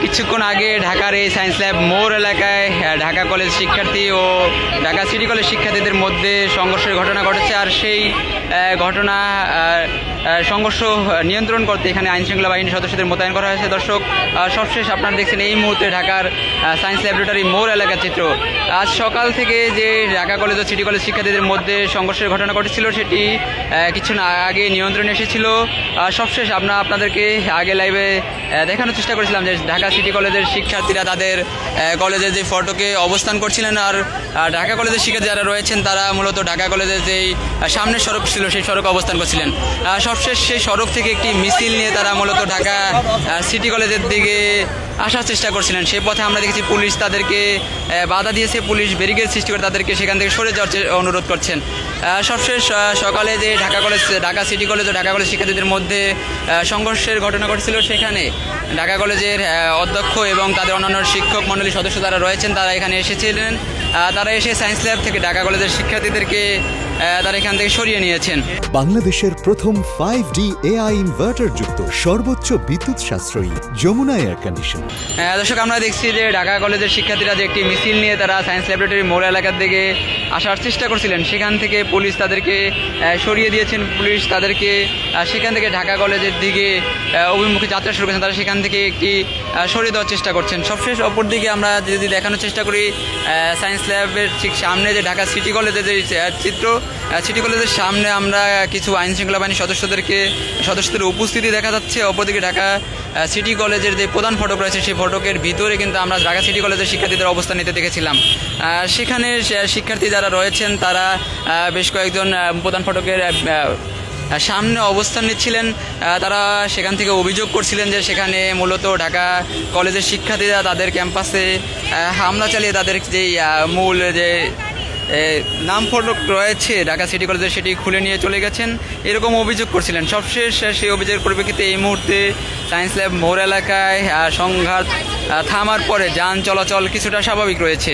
কিছুক্ষণ আগে ঢাকার এই সায়েন্স ল্যাব মোড় এলাকায় ঢাকা কলেজ শিক্ষার্থী ও ঢাকা সিটি কলেজ শিক্ষার্থীদের মধ্যে সংঘর্ষের ঘটনা ঘটেছে। আর সেই ঘটনা সংঘর্ষ নিয়ন্ত্রণ করতে এখানে আইনশৃঙ্খলা বাহিনীর সদস্যদের মোতায়েন করা হয়েছে। দর্শক, সবশেষ আপনারা দেখছেন এই মুহূর্তে ঢাকার সায়েন্স ল্যাবরেটরি মোড় এলাকার চিত্র। আজ সকাল থেকে যে ঢাকা কলেজ ও সিটি কলেজ শিক্ষার্থীদের মধ্যে সংঘর্ষের ঘটনা ঘটেছিল সেটি কিছুক্ষণ আগে নিয়ন্ত্রণে এসেছিল। সবশেষ আপনাদেরকে আগে লাইভে দেখানোর চেষ্টা করেছিলাম যে ঢাকা সিটি কলেজের শিক্ষার্থীরা তাদের কলেজের যে ফটকে অবস্থান করছিলেন, আর ঢাকা কলেজের শিক্ষার্থী যারা রয়েছেন তারা মূলত ঢাকা কলেজের যেই সামনের সড়ক ছিল সেই সড়কে অবস্থান করছিলেন। সবশেষ সেই সড়ক থেকে একটি মিছিল নিয়ে তারা মূলত ঢাকা সিটি কলেজের দিকে আসার চেষ্টা করছিলেন। সেই পথে আমরা দেখেছি পুলিশ তাদেরকে বাধা দিয়েছে, পুলিশ ব্যারিকেড সৃষ্টি করে তাদেরকে সেখান থেকে সরে যাওয়ার অনুরোধ করছেন। সবশেষ সকালে যে ঢাকা সিটি কলেজ ও ঢাকা কলেজ শিক্ষার্থীদের মধ্যে সংঘর্ষের ঘটনা ঘটেছিল, সেখানে ঢাকা কলেজের অধ্যক্ষ এবং তাদের অন্যান্য শিক্ষক মণ্ডলী সদস্য যারা রয়েছেন তারা এখানে এসেছিলেন। তারা এসে সায়েন্স ল্যাব থেকে ঢাকা কলেজের শিক্ষার্থীদেরকে তারা এখান থেকে সরিয়ে নিয়েছেন। বাংলাদেশের প্রথম 5D AI ইনভার্টার যুক্ত সর্বোচ্চ বিদ্যুৎ সাশ্রয়ী যমুনা এয়ার কন্ডিশন। দর্শক, আমরা দেখছি যে ঢাকা কলেজের শিক্ষার্থীরা যে একটি মিছিল নিয়ে তারা সায়েন্স ল্যাবরেটরি মোড় এলাকার দিকে আসার চেষ্টা করছিলেন, সেখান থেকে পুলিশ তাদেরকে সরিয়ে দিয়েছেন। পুলিশ তাদেরকে সেখান থেকে ঢাকা কলেজের দিকে অভিমুখে যাত্রা শুরু করেছেন, তারা সেখান থেকে একটি সরিয়ে দেওয়ার চেষ্টা করছেন। সবশেষ অপরদিকে আমরা যদি দেখানোর চেষ্টা করি সায়েন্স ল্যাবের ঠিক সামনে যে ঢাকা সিটি কলেজের যে চিত্র, সিটি কলেজের সামনে আমরা কিছু আইনশৃঙ্খলা বাহিনীর সদস্যদের উপস্থিতি দেখা যাচ্ছে। অপরদিকে ঢাকা সিটি কলেজের যে প্রধান ফটক রয়েছে সেই ফটকের ভিতরে কিন্তু আমরা ঢাকা সিটি কলেজের শিক্ষার্থীদের অবস্থান নিতে দেখেছিলাম। সেখানে শিক্ষার্থী যারা রয়েছেন তারা বেশ কয়েকজন প্রধান ফটকের সামনে অবস্থান নিচ্ছিলেন। তারা সেখান থেকে অভিযোগ করছিলেন যে সেখানে মূলত ঢাকা কলেজের শিক্ষার্থীরা তাদের ক্যাম্পাসে হামলা চালিয়ে তাদের যেই মূল যে নাম ফটক রয়েছে ঢাকা সিটি কলেজের সেটি খুলে নিয়ে চলে গেছেন, এরকম অভিযোগ করছিলেন। সবশেষ সেই অভিযোগের পরিপ্রেক্ষিতে এই মুহূর্তে সায়েন্স ল্যাব মোড় এলাকায় সংঘাত থামার পরে যান চলাচল কিছুটা স্বাভাবিক রয়েছে।